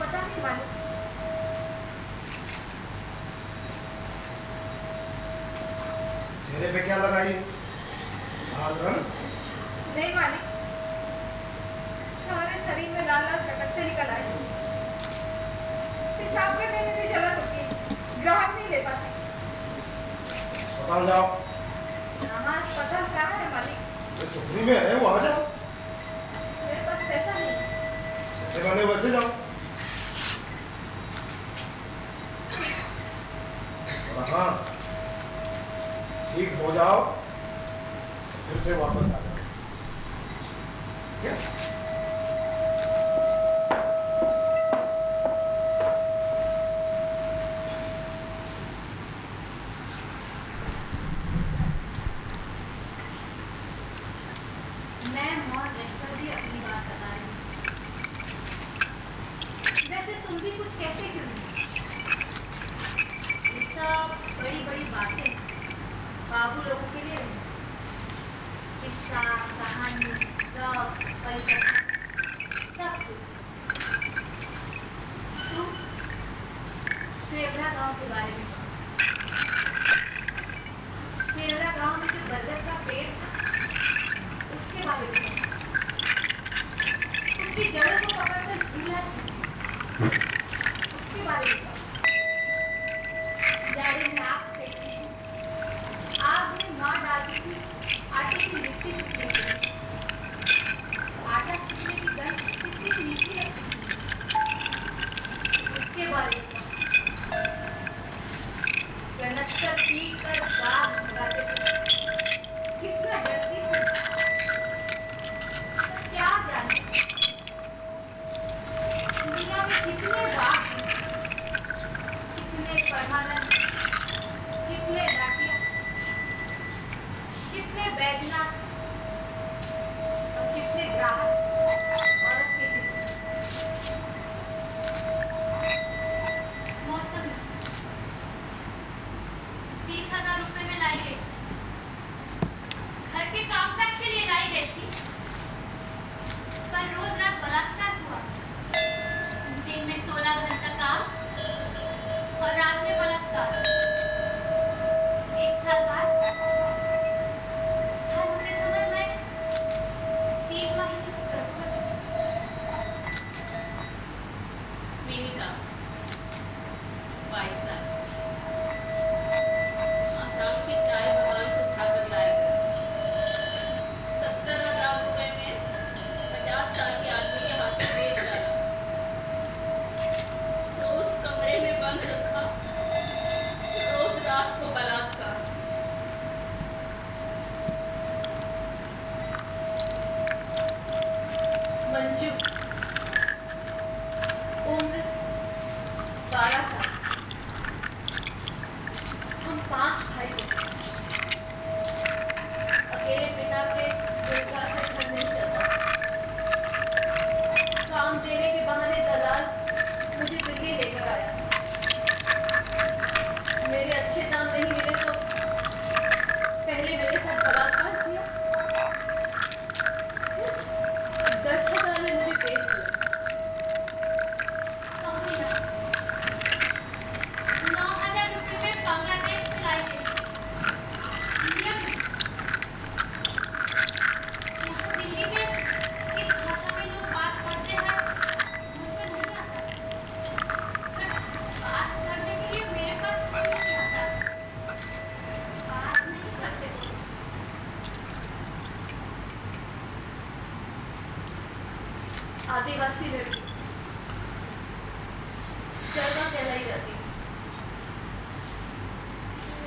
पता नहीं मालिक। चेहरे पे क्या लगाई? लाल रंग? नहीं मालिक, सारे शरीर में लाल लाल चकत्ते निकल आए। पेशाब करने में भी जलन होती है, ग्राहक नहीं ले पाते। अस्पताल जाओ। नमाज अस्पताल कहाँ है मालिक? टोकरी में है, वहां जाओ। मेरे पास पैसा नहीं। जैसे बने वैसे जाओ। और हाँ, ठीक हो जाओ फिर से वापस आ जाओ। क्या? मैं मौन रहकर भी अपनी बात बता रही हूँ। वैसे तुम भी कुछ कहते क्यों नहीं? ये सब बड़ी बड़ी बातें बाबू लोगों के लिए नहीं। किस्सा, कहानी, गप, परिकथा, सब कुछ। तुम सेवरा गांव के बारे में कहो। सेवरा गांव में जो बरगद का पेड़ था, उसके बारे में कहो। उसकी जड़ों को पकड़कर झूला था, उसके बारे में कहो। जाड़े में आग सेकती थी, आग में मार डालती थी आटे की मिट्टी सीखने के लिए। आटा सीखने की गंध कितनी मीठी लगती थी, उसके बारे में कहो। गनस्तर पीट कर बाग भगाते थे, कितना डरती थी। क्या जाने दुनिया में कितने बाग हैं, कितने परमानंद, कितने डाकिया, कितने बैजनाथ और कितने ग्राहक औरत के जिस्म। मौसम 20,000 रुपए में लाई गई, घर के कामकाज के लिए लाई गई थी, पर रोज रात बलात्कार हुआ। दिन में 16 घंटा काम और रात में बलात्कार। 1 साल बाद उत्थान होते समय मैं 3 महीने की गर्भवती थी। मेनिका 22 साल आसाम के चाय बगान से उठाकर लाया गया। 70,000 रुपए में 50 साल के आदमी के हाथ में बेच डाला। रोज कमरे में बंद रखा, रोज रात को बलात्कार। मंजू उम्र 12 साल। हम 5 भाई थे। अकेले पिता के रोजगार से घर नहीं चलता। काम देने के बहाने दलाल मुझे दिल्ली लेकर आया। मेरे अच्छे दाम नहीं मिले तो पहले मेरे साथ बलात्कार किया, 10,000 में मुझे बेच दिया। कहूँ ना, 9,000 रुपए में बांग्लादेश से लाई गई। इंडिया में यहाँ दिल्ली में किस भाषा में लोग बात करते हैं मुझ में नहीं आता। बात करने के लिए मेरे पास कुछ नहीं आता। बात नहीं करते हो। आदिवासी लड़की जरबा कहलाई जाती है।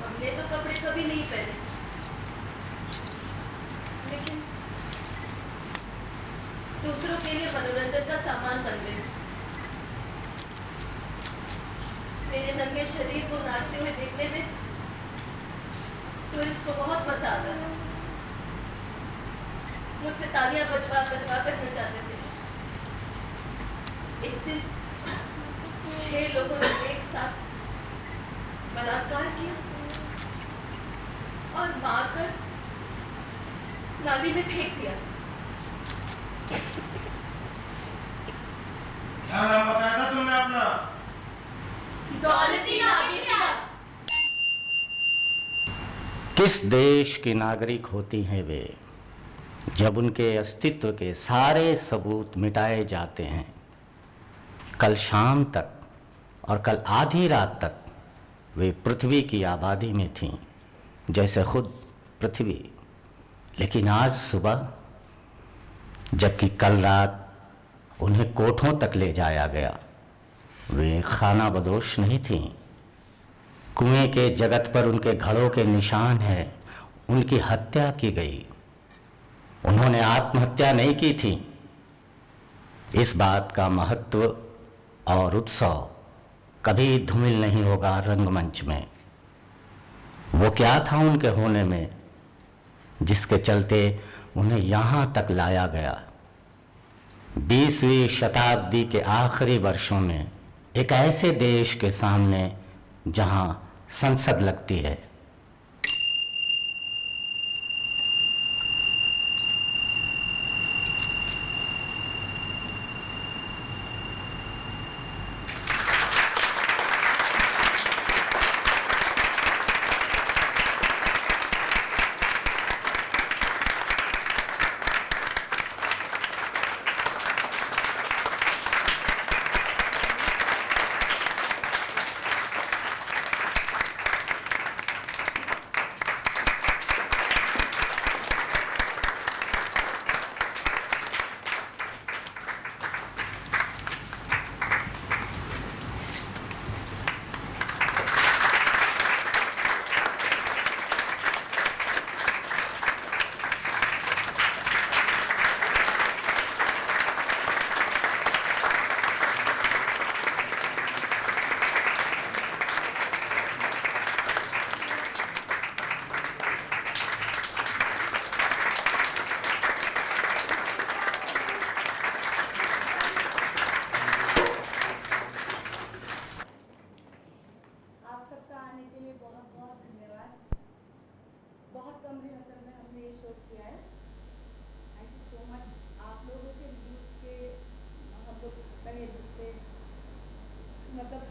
हमने तो कपड़े कभी नहीं पहने, लेकिन दूसरों के लिए मनोरंजन का सामान बनते हैं। मेरे नंगे शरीर को नाचते हुए देखने में टूरिस्ट को बहुत मजा आता था। मुझसे तालियां बजवा बजवा कर नचाते थे। एक दिन 6 लोगों ने एक साथ बलात्कार किया और मारकर नाली में फेंक दिया। क्या नाम बताया था तुमने किस देश के नागरिक होती हैं वे जब उनके अस्तित्व के सारे सबूत मिटाए जाते हैं। कल शाम तक और कल आधी रात तक वे पृथ्वी की आबादी में थीं, जैसे खुद पृथ्वी। लेकिन आज सुबह, जबकि कल रात उन्हें कोठों तक ले जाया गया, वे खाना बदोश नहीं थीं। कुएं के जगत पर उनके घड़ों के निशान हैं। उनकी हत्या की गई। उन्होंने आत्महत्या नहीं की थी। इस बात का महत्व और उत्सव कभी धूमिल नहीं होगा रंगमंच में। वो क्या था उनके होने में जिसके चलते उन्हें यहाँ तक लाया गया। 20वीं शताब्दी के आखिरी वर्षों में एक ऐसे देश के सामने जहाँ संसद लगती है। आप सबका आने के लिए बहुत बहुत धन्यवाद। बहुत कम रिहर्सल में हमने ये शो किया है। Thank you so much. आप लोगों के व्यूज के हमको पहले से मतलब